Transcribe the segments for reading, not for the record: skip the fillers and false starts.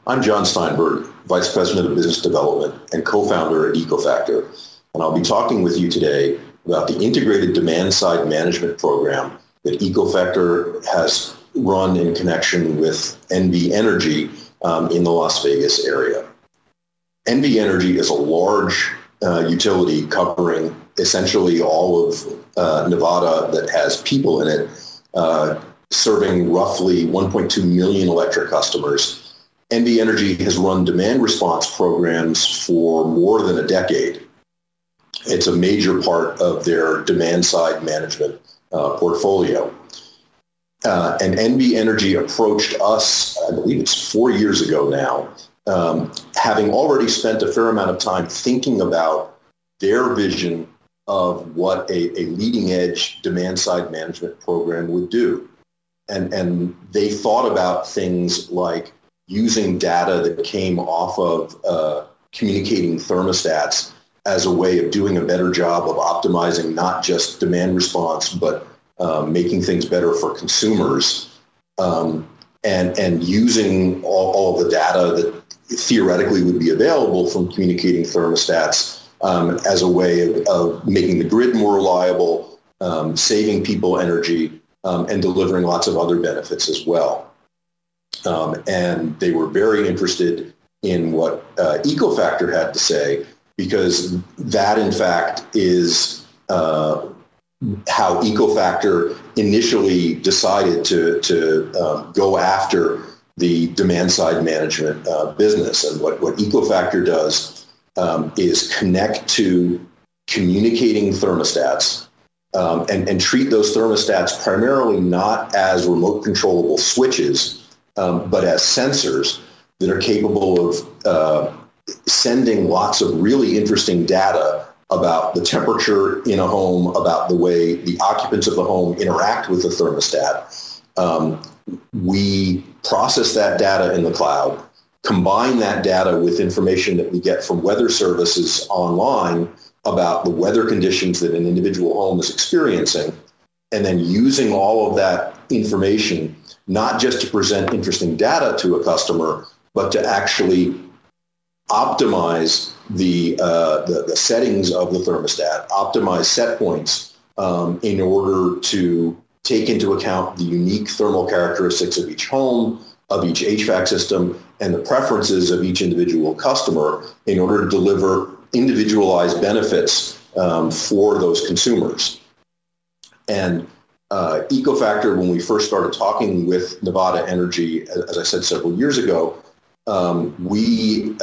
I'm John Steinberg, Vice President of Business Development and co-founder at EcoFactor, and I'll be talking with you today about the integrated demand-side management program that EcoFactor has run in connection with NVE Energy in the Las Vegas area. NVE Energy is a large utility covering essentially all of Nevada that has people in it, serving roughly 1.2 million electric customers. NVE Energy has run demand response programs for more than a decade. It's a major part of their demand-side management portfolio. And NVE Energy approached us, I believe it's 4 years ago now, having already spent a fair amount of time thinking about their vision of what a leading-edge demand-side management program would do. And they thought about things like using data that came off of communicating thermostats as a way of doing a better job of optimizing not just demand response, but making things better for consumers, and using all of the data that theoretically would be available from communicating thermostats as a way of making the grid more reliable, saving people energy, and delivering lots of other benefits as well. And they were very interested in what EcoFactor had to say, because that, in fact, is how EcoFactor initially decided to go after the demand-side management business. And what EcoFactor does is connect to communicating thermostats and treat those thermostats primarily not as remote controllable switches, but as sensors that are capable of sending lots of really interesting data about the temperature in a home, about the way the occupants of the home interact with the thermostat. We process that data in the cloud, combine that data with information that we get from weather services online about the weather conditions that an individual home is experiencing, and then using all of that information not just to present interesting data to a customer, but to actually optimize the settings of the thermostat, optimize set points in order to take into account the unique thermal characteristics of each home, of each HVAC system, and the preferences of each individual customer in order to deliver individualized benefits for those consumers. And EcoFactor, when we first started talking with Nevada Energy, as I said several years ago, we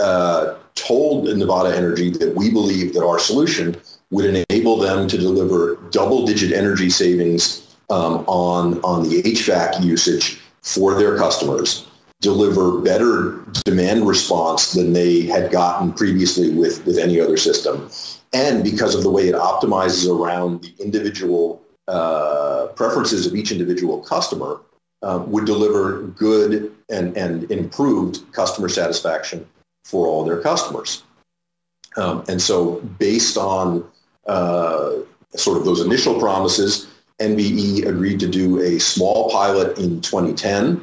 told Nevada Energy that we believe that our solution would enable them to deliver double-digit energy savings on the HVAC usage for their customers, deliver better demand response than they had gotten previously with any other system. And because of the way it optimizes around the individual preferences of each individual customer, would deliver good and improved customer satisfaction for all their customers. And so based on sort of those initial promises, NVE agreed to do a small pilot in 2010.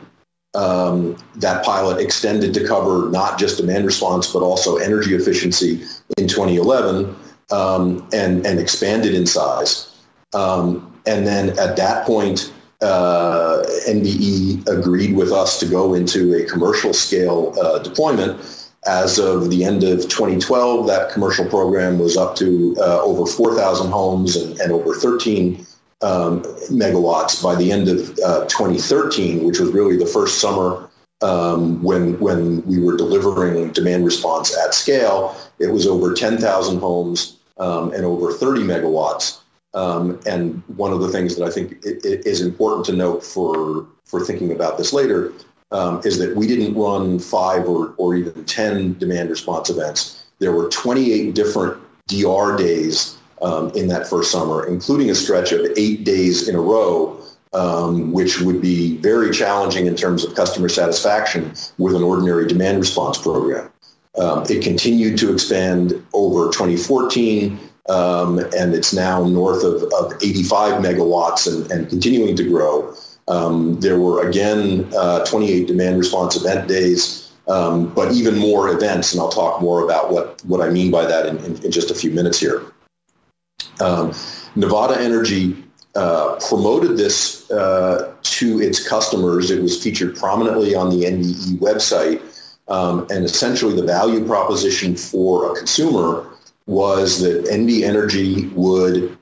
That pilot extended to cover not just demand response, but also energy efficiency in 2011, and expanded in size. And then at that point, NVE agreed with us to go into a commercial scale deployment. As of the end of 2012, that commercial program was up to over 4,000 homes and over 13 megawatts. By the end of 2013, which was really the first summer when we were delivering demand response at scale, it was over 10,000 homes and over 30 megawatts. And one of the things that I think is important to note for thinking about this later is that we didn't run 5 or even 10 demand response events. There were 28 different DR days in that first summer, including a stretch of 8 days in a row, which would be very challenging in terms of customer satisfaction with an ordinary demand response program. It continued to expand over 2014, and it's now north of 85 megawatts and continuing to grow. There were, again, 28 demand response event days but even more events, and I'll talk more about what I mean by that in just a few minutes here. Nevada Energy promoted this to its customers. It was featured prominently on the NVE website, and essentially the value proposition for a consumer was that NV Energy would,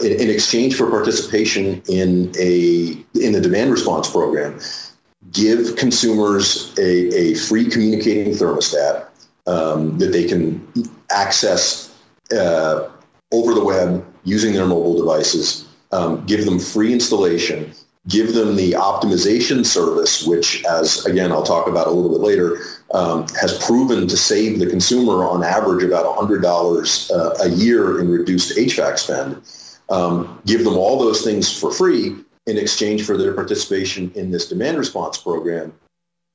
in exchange for participation in the demand response program, give consumers a free communicating thermostat that they can access over the web using their mobile devices, give them free installation, give them the optimization service, which, as again I'll talk about a little bit later, has proven to save the consumer on average about $100 a year in reduced HVAC spend. Give them all those things for free in exchange for their participation in this demand response program,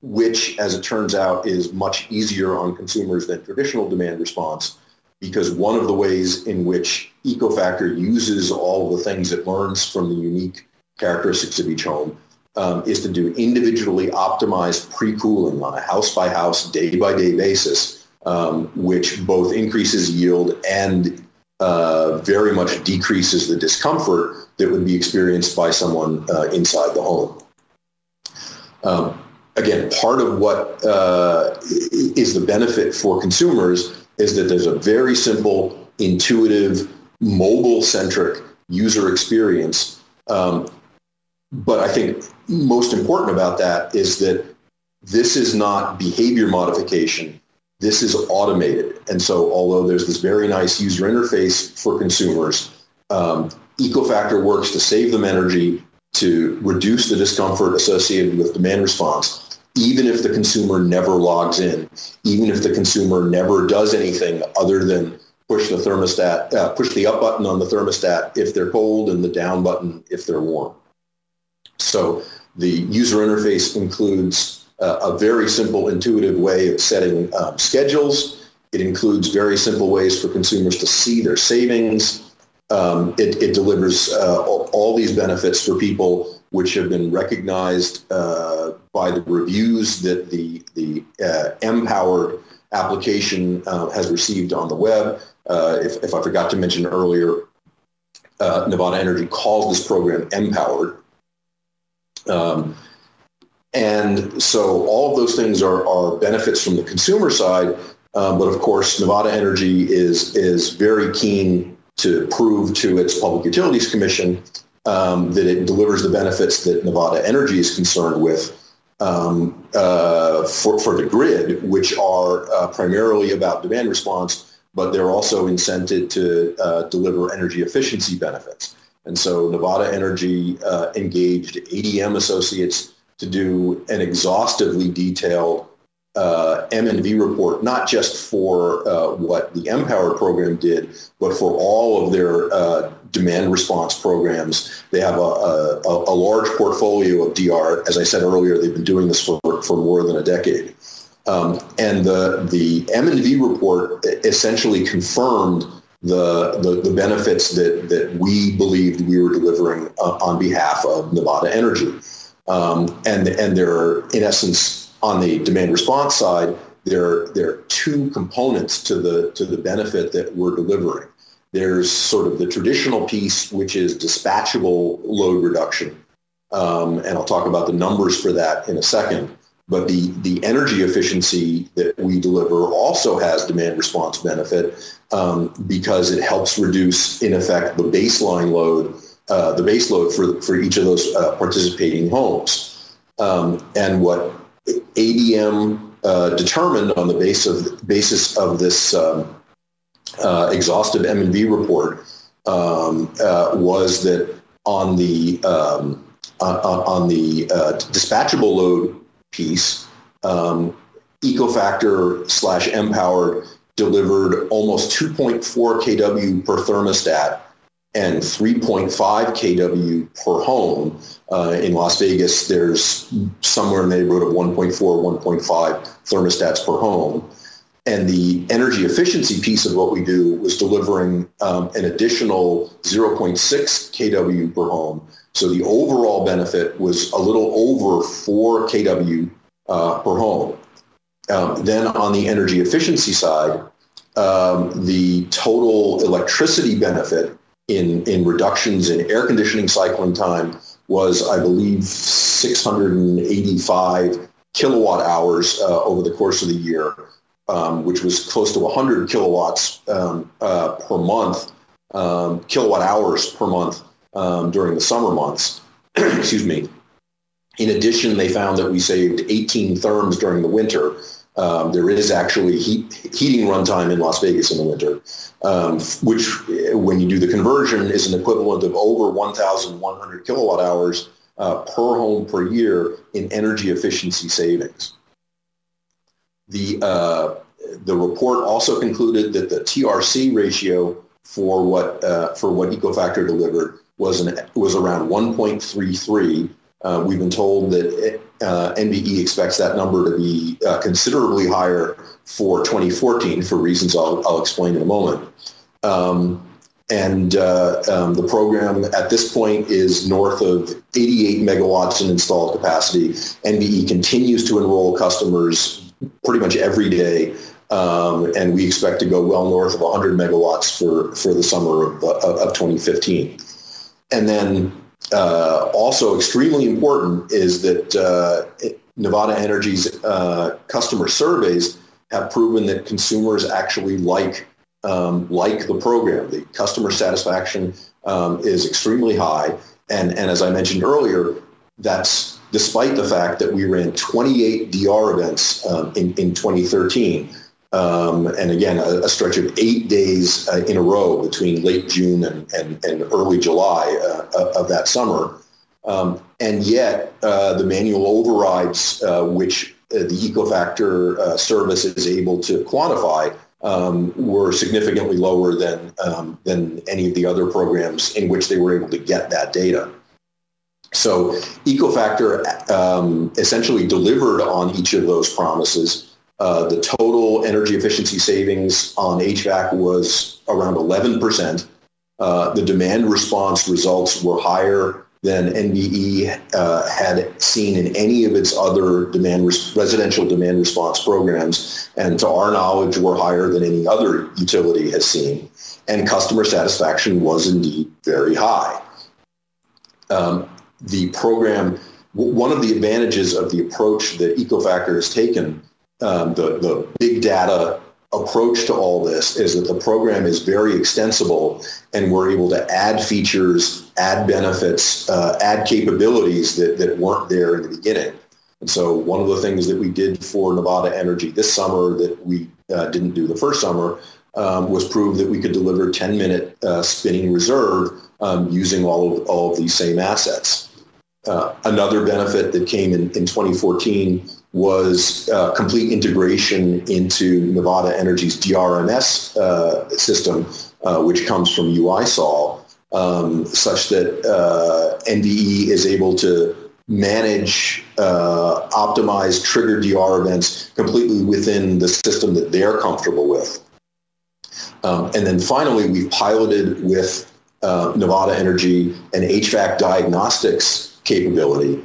which, as it turns out, is much easier on consumers than traditional demand response, because one of the ways in which EcoFactor uses all of the things it learns from the unique characteristics of each home is to do individually optimized pre-cooling on a house-by-house, day-by-day basis, which both increases yield and very much decreases the discomfort that would be experienced by someone inside the home. Again, part of what is the benefit for consumers is that there's a very simple, intuitive, mobile-centric user experience. But I think most important about that is that this is not behavior modification. This is automated. And so although there's this very nice user interface for consumers, EcoFactor works to save them energy, to reduce the discomfort associated with demand response, even if the consumer never logs in, even if the consumer never does anything other than push the thermostat, push the up button on the thermostat if they're cold and the down button if they're warm. So the user interface includes a very simple, intuitive way of setting schedules. It includes very simple ways for consumers to see their savings. It delivers all these benefits for people, which have been recognized by the reviews that the M-powered application has received on the web. If I forgot to mention earlier, Nevada Energy calls this program M-powered. And so all of those things are benefits from the consumer side, but of course Nevada Energy is very keen to prove to its Public Utilities Commission that it delivers the benefits that Nevada Energy is concerned with for the grid, which are primarily about demand response, but they're also incented to deliver energy efficiency benefits. And so Nevada Energy engaged ADM associates to do an exhaustively detailed M&V report, not just for what the M-Power program did, but for all of their demand response programs. They have a large portfolio of DR. As I said earlier, they've been doing this for more than a decade. And the M&V report essentially confirmed the benefits that we believed we were delivering on behalf of Nevada Energy. And there are, in essence, on the demand response side, there are two components to the benefit that we're delivering. There's sort of the traditional piece, which is dispatchable load reduction. And I'll talk about the numbers for that in a second. But the energy efficiency that we deliver also has demand response benefit because it helps reduce, in effect, the baseline load, the base load for each of those participating homes. And what ADM determined on the basis of this exhaustive M&V report was that on the dispatchable load piece, EcoFactor / M-Powered delivered almost 2.4 kW per thermostat and 3.5 kW per home. In Las Vegas, there's somewhere in the neighborhood of 1.4, 1.5 thermostats per home. And the energy efficiency piece of what we do was delivering an additional 0.6 kW per home. So the overall benefit was a little over 4 kW per home. Then on the energy efficiency side, the total electricity benefit in reductions in air conditioning cycling time was, I believe, 685 kilowatt hours over the course of the year, which was close to 100 kilowatts per month, kilowatt hours per month during the summer months. Excuse me. In addition, they found that we saved 18 therms during the winter. There is actually heating runtime in Las Vegas in the winter, which, when you do the conversion, is an equivalent of over 1,100 kilowatt hours per home per year in energy efficiency savings. The report also concluded that the TRC ratio for what EcoFactor delivered was around 1.33. We've been told that NVE expects that number to be considerably higher for 2014 for reasons I'll explain in a moment. The program at this point is north of 88 megawatts in installed capacity. NVE continues to enroll customers pretty much every day, and we expect to go well north of 100 megawatts for the summer of 2015. And then also extremely important is that Nevada Energy's customer surveys have proven that consumers actually like the program. The customer satisfaction is extremely high, and as I mentioned earlier, that's despite the fact that we ran 28 DR events in 2013. And again, a stretch of 8 days in a row between late June and early July of that summer. And yet, the manual overrides, which the EcoFactor service is able to quantify, were significantly lower than any of the other programs in which they were able to get that data. So EcoFactor essentially delivered on each of those promises. The total energy efficiency savings on HVAC was around 11%. The demand response results were higher than NVE had seen in any of its other residential demand response programs, and to our knowledge were higher than any other utility has seen. And customer satisfaction was indeed very high. The program, one of the advantages of the approach that EcoFactor has taken, the big data approach to all this, is that the program is very extensible, and we're able to add features, add benefits, add capabilities that weren't there in the beginning. And so one of the things that we did for Nevada Energy this summer that we didn't do the first summer was prove that we could deliver 10-minute spinning reserve using all of these same assets. Another benefit that came in 2014 was complete integration into Nevada Energy's DRMS system, which comes from UISOL, such that NVE is able to manage, optimize, trigger DR events completely within the system that they're comfortable with. And then finally, we've piloted with Nevada Energy an HVAC diagnostics capability.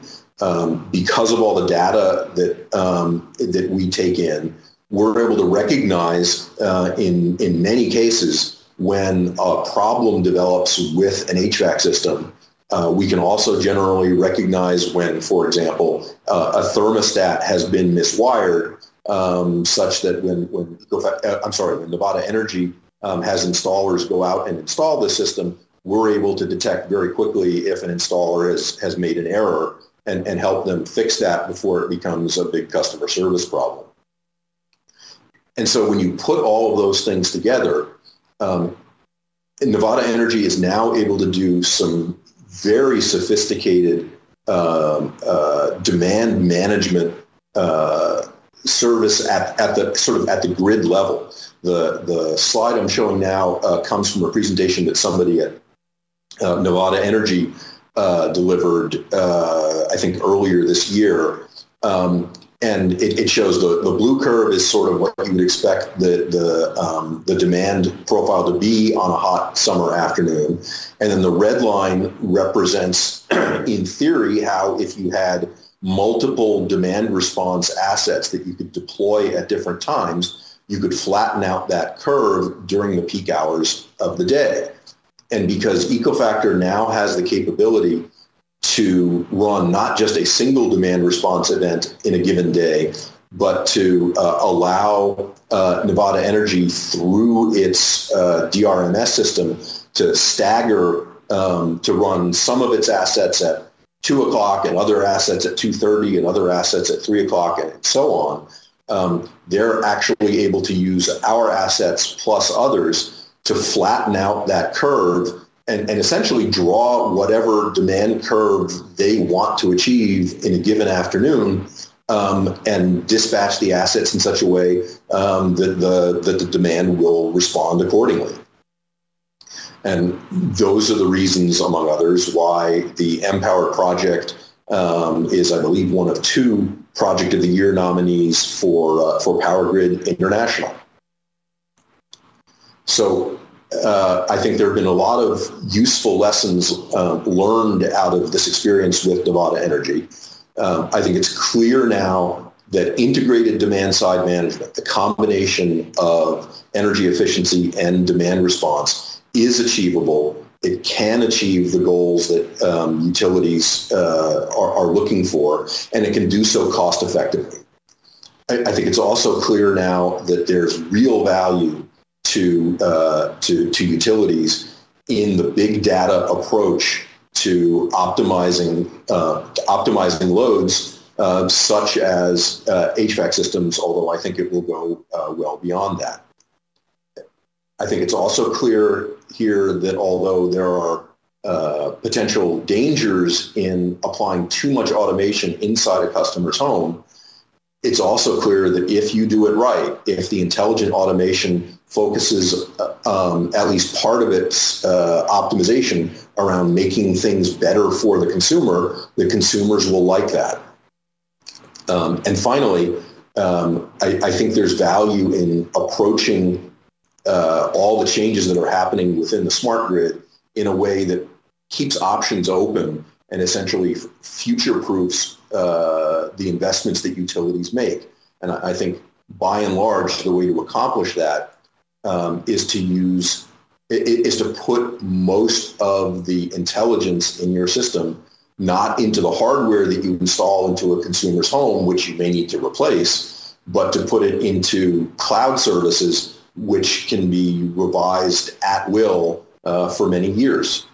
Because of all the data that we take in, we're able to recognize in many cases when a problem develops with an HVAC system. We can also generally recognize when, for example, a thermostat has been miswired, such that when Nevada Energy has installers go out and install the system, we're able to detect very quickly if an installer has made an error and help them fix that before it becomes a big customer service problem. And so when you put all of those things together, Nevada Energy is now able to do some very sophisticated demand management service at the grid level. The slide I'm showing now comes from a presentation that somebody at Nevada Energy delivered, I think, earlier this year. And it shows the blue curve is sort of what you would expect the demand profile to be on a hot summer afternoon. And then the red line represents, in theory, how if you had multiple demand response assets that you could deploy at different times, you could flatten out that curve during the peak hours of the day. And because EcoFactor now has the capability to run not just a single demand response event in a given day, but to allow Nevada Energy through its DRMS system to stagger to run some of its assets at 2 o'clock and other assets at 2:30 and other assets at 3 o'clock and so on, they're actually able to use our assets plus others to flatten out that curve and essentially draw whatever demand curve they want to achieve in a given afternoon, and dispatch the assets in such a way that the demand will respond accordingly. And those are the reasons, among others, why the mPower project is, I believe, one of 2 Project of the Year nominees for Power Grid International. So I think there have been a lot of useful lessons learned out of this experience with Nevada Energy. I think it's clear now that integrated demand-side management, the combination of energy efficiency and demand response, is achievable. It can achieve the goals that utilities are looking for, and it can do so cost effectively. I think it's also clear now that there's real value to utilities in the big data approach to optimizing loads, such as HVAC systems, although I think it will go well beyond that. I think it's also clear here that although there are potential dangers in applying too much automation inside a customer's home, it's also clear that if you do it right, if the intelligent automation focuses at least part of its optimization around making things better for the consumers will like that. And finally, I think there's value in approaching all the changes that are happening within the smart grid in a way that keeps options open and essentially future-proofs the investments that utilities make. And I think, by and large, the way to accomplish that is to put most of the intelligence in your system not into the hardware that you install into a consumer's home, which you may need to replace, but to put it into cloud services, which can be revised at will for many years.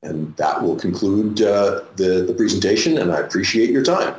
And that will conclude the presentation, and I appreciate your time.